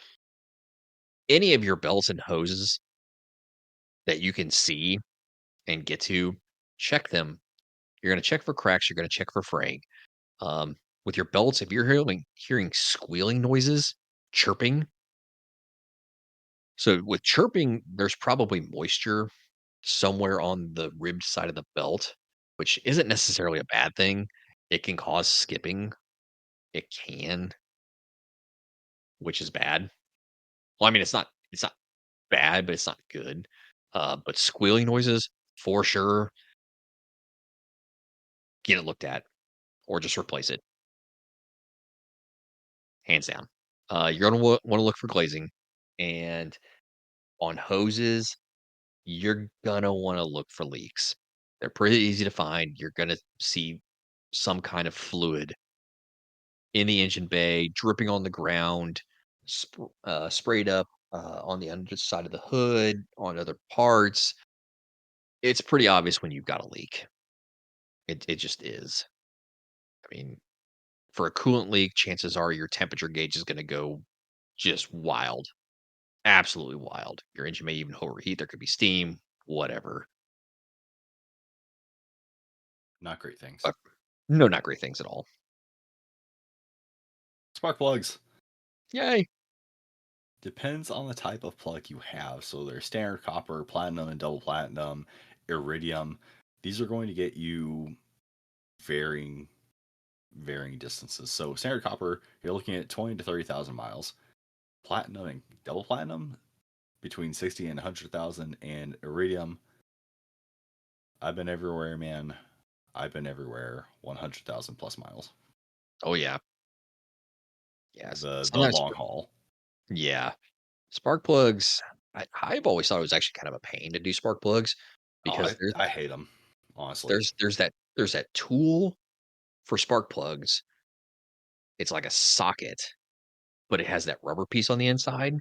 any of your belts and hoses that you can see and get to, check them. You're gonna check for cracks, you're gonna check for fraying. With your belts, if you're hearing squealing noises, chirping, So with chirping, there's probably moisture somewhere on the ribbed side of the belt, which isn't necessarily a bad thing. It can cause skipping. It can, which is bad. Well, I mean, it's not bad, but it's not good. But squealing noises, for sure, get it looked at or just replace it, hands down. You're gonna want to look for glazing, and on hoses, you're gonna want to look for leaks. They're pretty easy to find. You're gonna see some kind of fluid in the engine bay, dripping on the ground, sprayed up on the underside of the hood, on other parts. It's pretty obvious when you've got a leak. It just is. I mean, for a coolant leak, chances are your temperature gauge is going to go just wild, absolutely wild. Your engine may even overheat. There could be steam, whatever. Not great things. But no, not great things at all. Spark plugs. Yay. Depends on the type of plug you have. So there's standard copper, platinum, and double platinum, iridium. These are going to get you varying varying distances. So standard copper, you're looking at 20 to 30,000 miles. Platinum and double platinum between 60 and 100,000, and iridium. I've been everywhere, man. I've been everywhere. 100,000 plus miles. Oh yeah. Yes. The Sometimes, long haul. yeah. Spark plugs. I've always thought it was actually kind of a pain to do spark plugs Oh, because I hate them, honestly. there's that tool for spark plugs. It's like a socket, but it has that rubber piece on the inside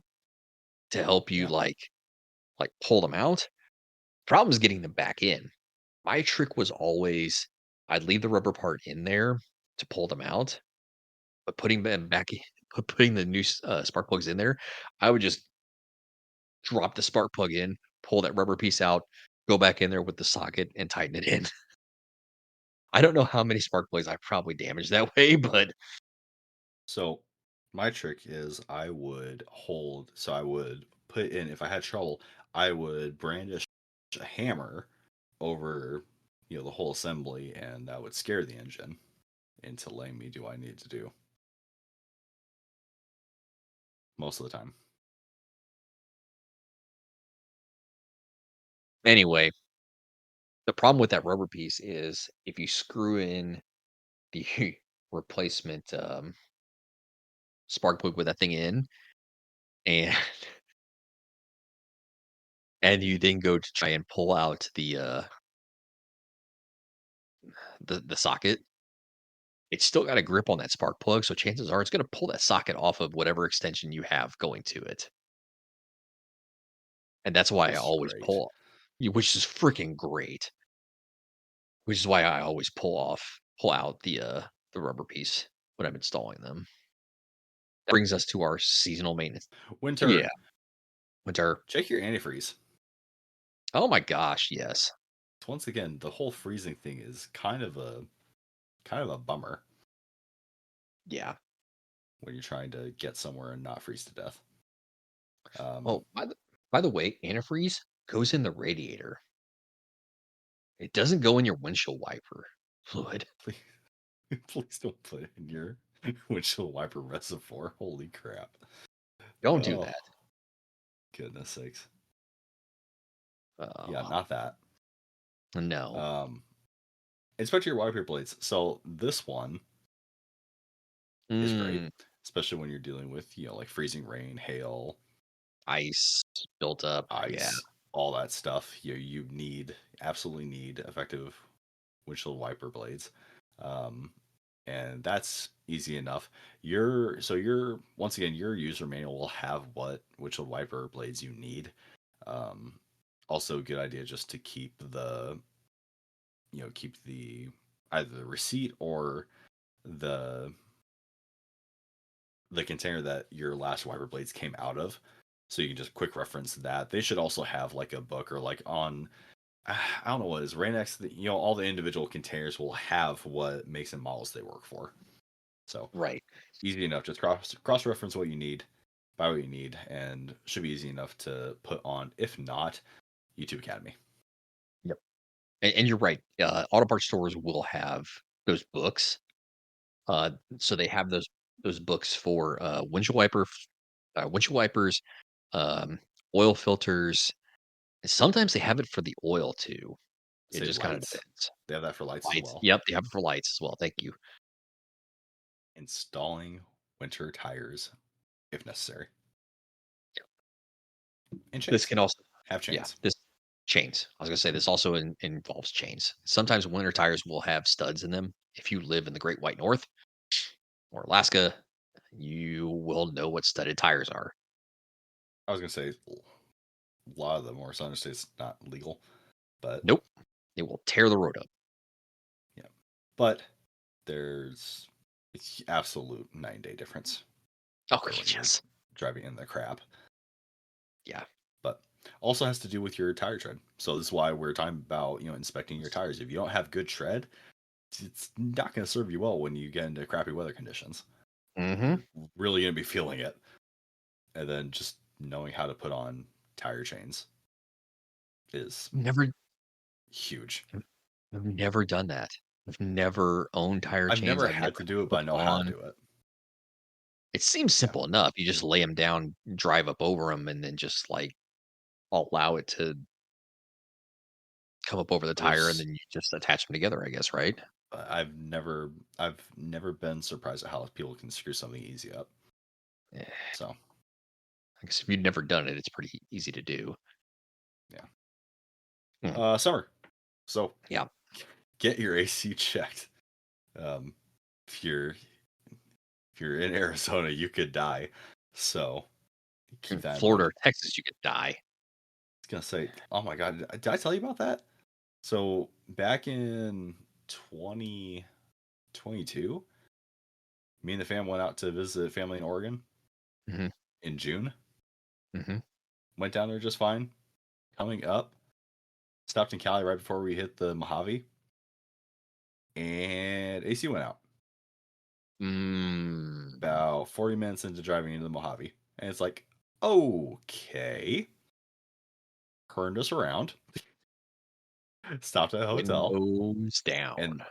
to help you Yeah. like pull them out. Problem is getting them back in. My trick was always I'd leave the rubber part in there to pull them out, but putting them back in, putting the new spark plugs in there, I would just drop the spark plug in, pull that rubber piece out, go back in there with the socket and tighten it in. I don't know how many spark plugs I probably damaged that way, but So my trick is I would hold, so I would put in, if I had trouble, I would brandish a hammer over, the whole assembly, and that would scare the engine into letting me do what I need to do most of the time. anyway, the problem with that rubber piece is if you screw in the replacement spark plug with that thing in, and and you then go to try and pull out the socket, it's still got a grip on that spark plug, so chances are it's going to pull that socket off of whatever extension you have going to it. And that's why I Which is always great. pull, which is freaking great. Which is why I always pull out the rubber piece when I'm installing them. That brings us to our seasonal maintenance. Yeah, Winter, winter. check your antifreeze. Oh my gosh, yes. Once again, the whole freezing thing is kind of a bummer Yeah. when you're trying to get somewhere and not freeze to death. Um, Oh, by the way, antifreeze goes in the radiator. It doesn't go in your windshield wiper fluid. please, please don't put it in your windshield wiper reservoir. Holy crap! Don't do Oh, that. goodness sakes. Yeah, Uh, not that. no. Um, inspect your wiper blades. So this one is great, Mm, especially when you're dealing with, like freezing rain, hail, ice built up. Yeah. ice, all that stuff. You absolutely need effective windshield wiper blades. Um, and that's easy enough. Your once again, your user manual will have what windshield wiper blades you need. Um, Also, a good idea just to keep the either the receipt or the the container that your last wiper blades came out of, so you can just quick reference that. They should also have like a book, or like on, I don't know what it is, right next to all the individual containers will have what makes and models they work for. So Right. easy enough. Just cross reference what you need. buy what you need, and should be easy enough to put on. If not, YouTube Academy. Yep. And you're right. Auto parts stores will have those books. So they have those books for windshield wipers, um, oil filters. Sometimes they have it for the oil too. It Say just kind of lights. depends. They have that for lights as Lights. well. Yep, they have it for lights as well. Thank you. Installing winter tires if necessary, and This chains. can also, Have yeah, chains. this chains. I was gonna say this also involves chains. Sometimes winter tires will have studs in them. If you live in the Great White North or Alaska, you will know what studded tires are. I was gonna say a lot of them, or some states not legal, but Nope, it will tear the road up. yeah. But there's it's absolute 9 day difference Oh, for when you're yes, driving in the crap. yeah. But also has to do with your tire tread. So this is why we're talking about inspecting your tires. If you don't have good tread, it's not going to serve you well when you get into crappy weather conditions. Hmm. You're really going to be feeling it. And then just knowing how to put on tire chains is Never, huge. I've never done that. I've never owned tire I've chains. never I've had never to had do to it, put but I them know how to on. do it. It seems Yeah. simple enough. You just lay them down, drive up over them, and then just like allow it to come up over the tire, and There's then you just attach them together. I guess, right? I've never been surprised at how people can screw something easy up. Eh, So I guess if you've never done it, it's pretty easy to do. yeah. Hmm. Summer. So Yeah. get your AC checked. Um, if you're in Arizona, you could die. So keep In that in Florida mind. or Texas, you could die. I was gonna say, oh my god, did I tell you about that? So back in 2022, me and the fam went out to visit family in Oregon Hmm. in June. Hmm. Went down there just fine. Coming up, stopped in Cali right before we hit the Mojave, and AC went out. Mm. About 40 minutes into driving into the Mojave, and it's like, okay, turned us around, stopped at a hotel, Windows down.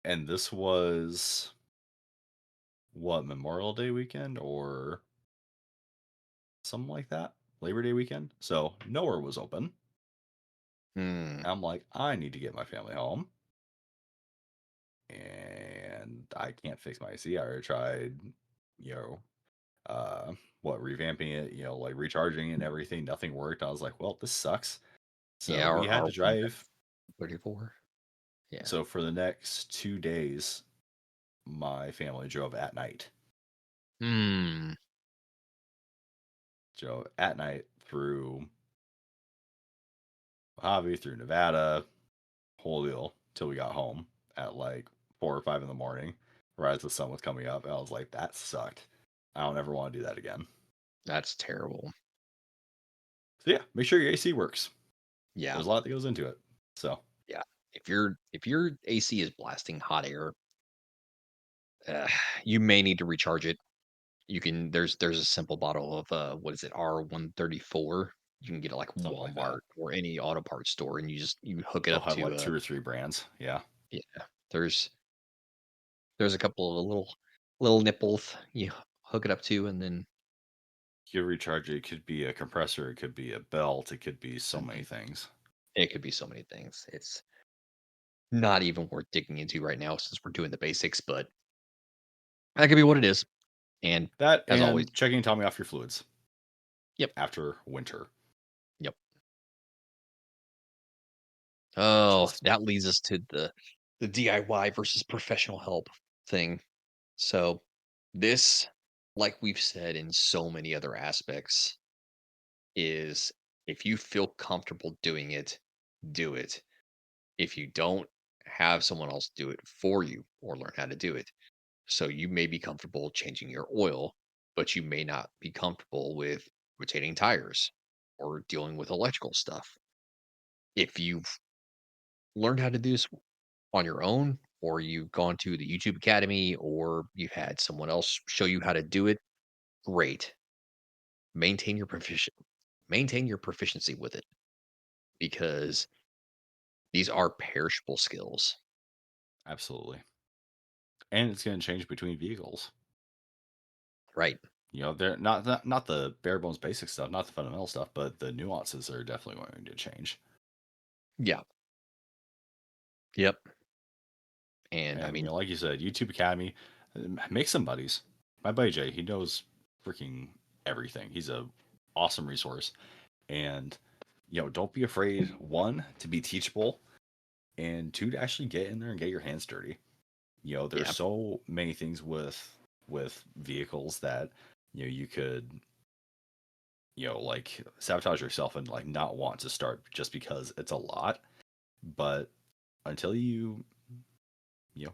and this was what, Memorial Day weekend or something like that, Labor Day weekend. So nowhere was open. Hmm. I'm like, I need to get my family home, and I can't fix my AC. I already tried, you know, uh, revamping it, like recharging it and everything. Nothing worked. I was like, well, this sucks. So Yeah, we had or to one drive. 34. Yeah. So for the next 2 days, my family drove at night. Hmm. Drove at night through Mojave, through Nevada, whole deal till we got home at like 4 or 5 in the morning, right as the sun was coming up. And I was like, that sucked. I don't ever want to do that again. That's terrible. So yeah, make sure your AC works. Yeah. There's a lot that goes into it. So Yeah. If your AC is blasting hot air, uh, you may need to recharge it. You can there's a simple bottle of what is it, R134. You can get it like something like that. Walmart or any auto parts store, and you hook it They'll up have to like 2 or 3 brands. Yeah. yeah. There's there's a couple of little nipples you hook it up to, and then You recharge it. It could be a compressor. It could be a belt. It could be so many mhm, things. it could be so many things. It's not even worth digging into right now since we're doing the basics, but that could be what it is. And That as always, and checking and topping off your fluids yep, after winter. yep. Oh, Just that leads us to the DIY versus professional help thing. So this, like we've said in so many other aspects, is if you feel comfortable doing it, do it. If you don't, have someone else do it for you or learn how to do it. So you may be comfortable changing your oil, but you may not be comfortable with rotating tires or dealing with electrical stuff. If you've learned how to do this on your own, or you've gone to the YouTube Academy, or you've had someone else show you how to do it, great. maintain your maintain your proficiency with it because these are perishable skills, Absolutely. And it's going to change between vehicles. right? They're not the bare bones basic stuff, not the fundamental stuff, but the nuances are definitely going to change. Yeah. Yep. And I And mean, like you said, YouTube Academy, make some buddies. My buddy Jay, he knows freaking everything. He's a awesome resource. And don't be afraid, one, to be teachable, and two, to actually get in there and get your hands dirty. There's yeah, so many things with vehicles that you could like sabotage yourself and like not want to start just because it's a lot. But until you know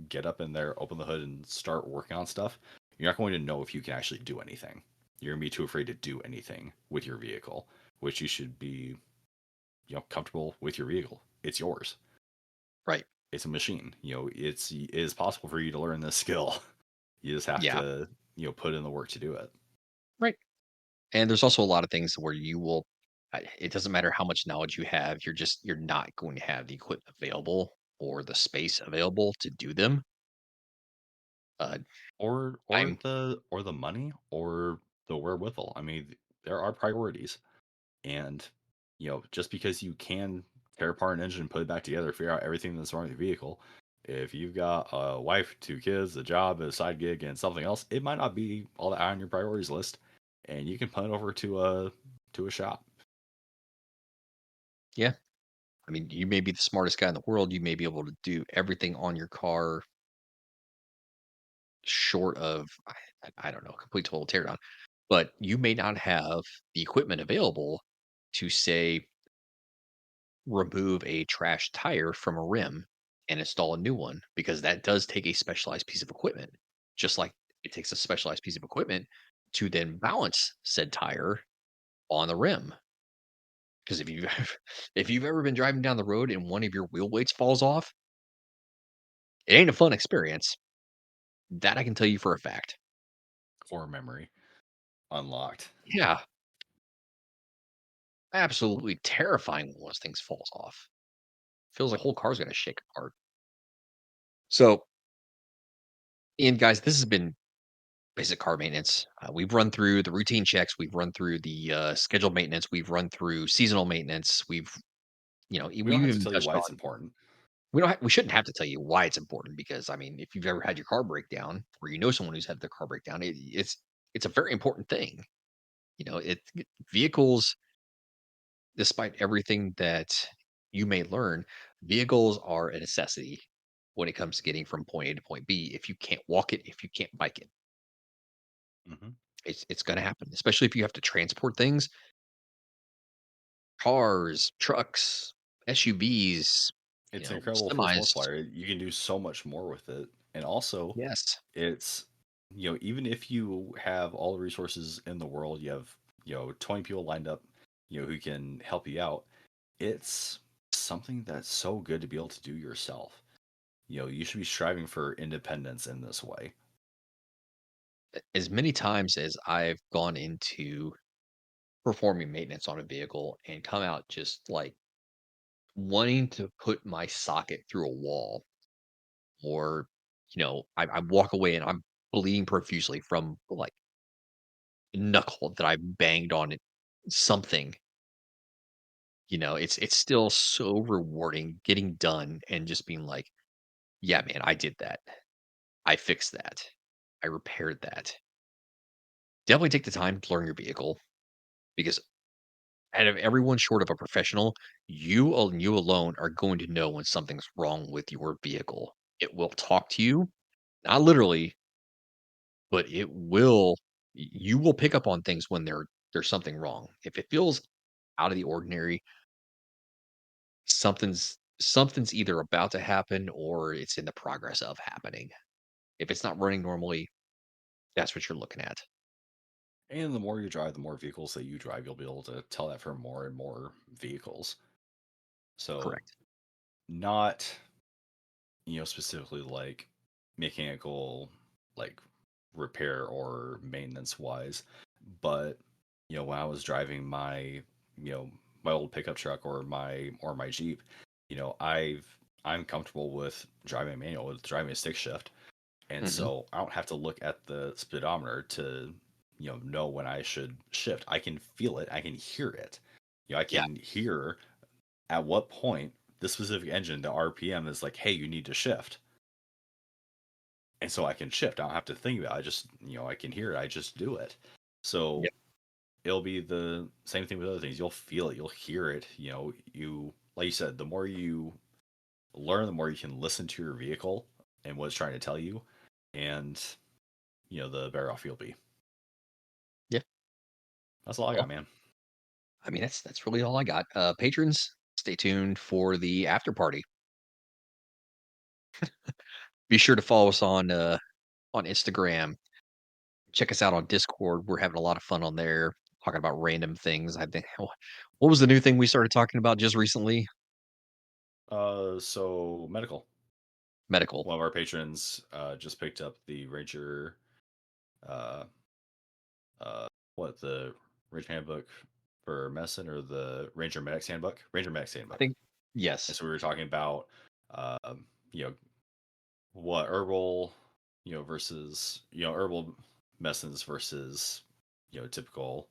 get up in there, open the hood, and start working on stuff, you're not going to know if you can actually do anything. You're gonna be too afraid to do anything with your vehicle, which you should be comfortable with your vehicle. It's yours. right. It's a machine. It is possible for you to learn this skill. You just have Yeah, to put in the work to do it. right. And there's also a lot of things where it doesn't matter how much knowledge you have, you're not going to have the equipment available or the space available to do them. Uh, Or I'm, the money or the wherewithal. I mean, there are priorities. And, just because you can tear apart an engine and put it back together, figure out everything that's wrong with your vehicle, if you've got a wife, two kids, a job, a side gig, and something else, it might not be all that high on your priorities list. And you can punt it over to a shop. yeah. I mean, you may be the smartest guy in the world. You may be able to do everything on your car short of, I don't know, complete total teardown, but you may not have the equipment available to say remove a trash tire from a rim and install a new one because that does take a specialized piece of equipment. Just like it takes a specialized piece of equipment to then balance said tire on the rim. Because if you've ever been driving down the road and one of your wheel weights falls off, it ain't a fun experience. That I can tell you for a fact. Core memory unlocked. Yeah, absolutely terrifying when one of those things falls off. Feels like the whole car's gonna shake apart. So, and guys, this has been basic car maintenance. We've run through the routine checks. We've run through the scheduled maintenance. We've run through seasonal maintenance. We don't We've have to even tell you touched why it's on. important. We shouldn't have to tell you why it's important because I mean, if you've ever had your car break down or you know someone who's had their car break down, it's a very important thing. Vehicles, despite everything that you may learn, vehicles are a necessity when it comes to getting from point A to point B. If you can't walk it, if you can't bike it, Hmm. it's going to happen. Especially if you have to transport things, cars, trucks, SUVs, It's an incredible force semis. multiplier. You can do so much more with it. And also, Yes, it's, even if you have all the resources in the world, you have, 20 people lined up, who can help you out, it's something that's so good to be able to do yourself. You should be striving for independence in this way. as many times as I've gone into performing maintenance on a vehicle and come out just like wanting to put my socket through a wall, or I walk away and I'm bleeding profusely from like knuckle that I banged on it, something. It's still so rewarding getting done and just being like, yeah, man, I did that. I fixed that. I repaired that. Definitely take the time to learn your vehicle because out of everyone short of a professional, you alone are going to know when something's wrong with your vehicle. It will talk to you, not literally, but you will pick up on things when there's something wrong. If it feels out of the ordinary, something's either about to happen or it's in the progress of happening. If it's not running normally, that's what you're looking at. And the more you drive, the more vehicles that you drive, you'll be able to tell that for more and more vehicles. So, Correct. not specifically like mechanical, like repair or maintenance wise, But when I was driving my you know my old pickup truck or my Jeep, I'm comfortable with driving a manual, with driving a stick shift, and Hmm. so I don't have to look at the speedometer to know when I should shift. I can feel it, I can hear it. I Yeah. can hear at what point this specific engine, the RPM is like, hey, you need to shift. And so I can shift. I don't have to think about it. I just, I can hear it. I just do it. So Yep. it'll be the same thing with other things. You'll feel it. You'll hear it. Like you said, the more you learn, the more you can listen to your vehicle and what it's trying to tell you. And, the better off you'll be. Yeah. That's all I got, Well, man. I mean, that's really all I got. Patrons, stay tuned for the after party. Be sure to follow us on Instagram. Check us out on Discord. We're having a lot of fun on there, talking about random things. I think what was the new thing we started talking about just recently? So medical. Medical. One of our patrons just picked up the Ranger, uh, what the Ranger Handbook for medicine, or the Ranger Medics Handbook, Ranger Medics I Handbook. think And yes. so we were talking about, you know, what herbal, versus herbal medicines versus typical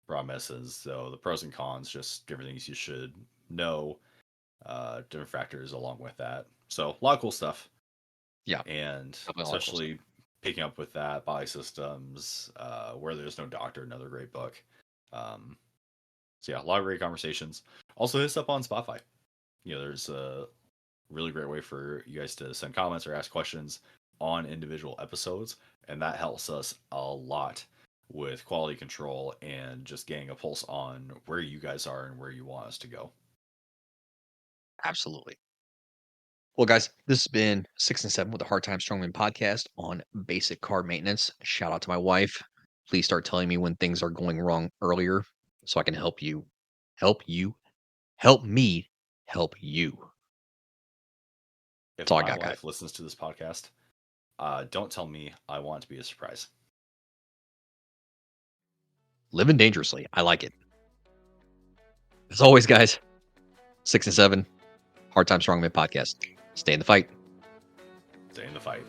raw medicines. So the pros and cons, just different things you should know, different factors along with that. So a lot of cool stuff, Yeah, and definitely all that cool stuff. especially picking up with that body systems, where there's no doctor, another great book. Um, so yeah, a lot of great conversations. Also, hit us up on Spotify. There's a really great way for you guys to send comments or ask questions on individual episodes, and that helps us a lot with quality control and just getting a pulse on where you guys are and where you want us to go. Absolutely. Well, guys, this has been 6 and 7 with the Hard Time Strongman podcast on basic car maintenance. Shout out to my wife. Please start telling me when things are going wrong earlier so I can help you, help me, help you. That's If all I my got, guys. wife listens to this podcast, don't tell me. I want it to be a surprise. Living dangerously. I like it. As always, guys, 6 and 7, Hard Time Strongman podcast. Stay in the fight. Stay in the fight.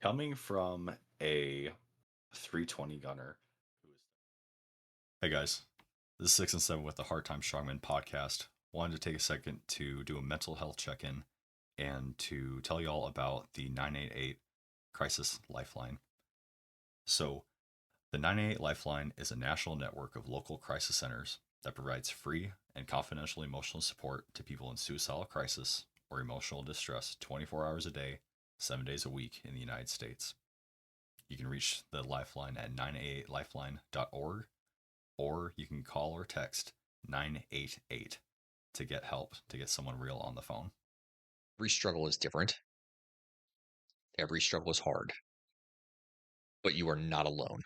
Coming from a 320 gunner. Hey guys, this is 6 and 7 with the Hard Time Strongman podcast. Wanted to take a second to do a mental health check in and to tell you all about the 988 Crisis Lifeline. So, the 988 Lifeline is a national network of local crisis centers that provides free and confidential emotional support to people in suicidal crisis or emotional distress 24 hours a day, 7 days a week in the United States. You can reach the Lifeline at 988lifeline.org, or you can call or text 988 to get help, to get someone real on the phone. Every struggle is different. Every struggle is hard, but you are not alone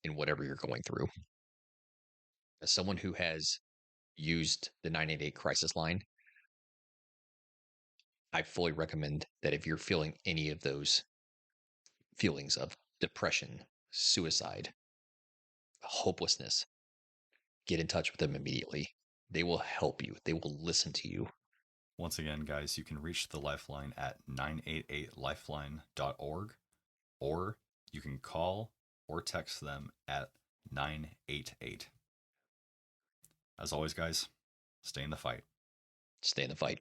in whatever you're going through. As someone who has used the 988 crisis line, I fully recommend that if you're feeling any of those feelings of depression, suicide, hopelessness, get in touch with them immediately. They will help you, they will listen to you. Once again, guys, you can reach the Lifeline at 988lifeline.org, or you can call or text them at 988. As always, guys, stay in the fight. Stay in the fight.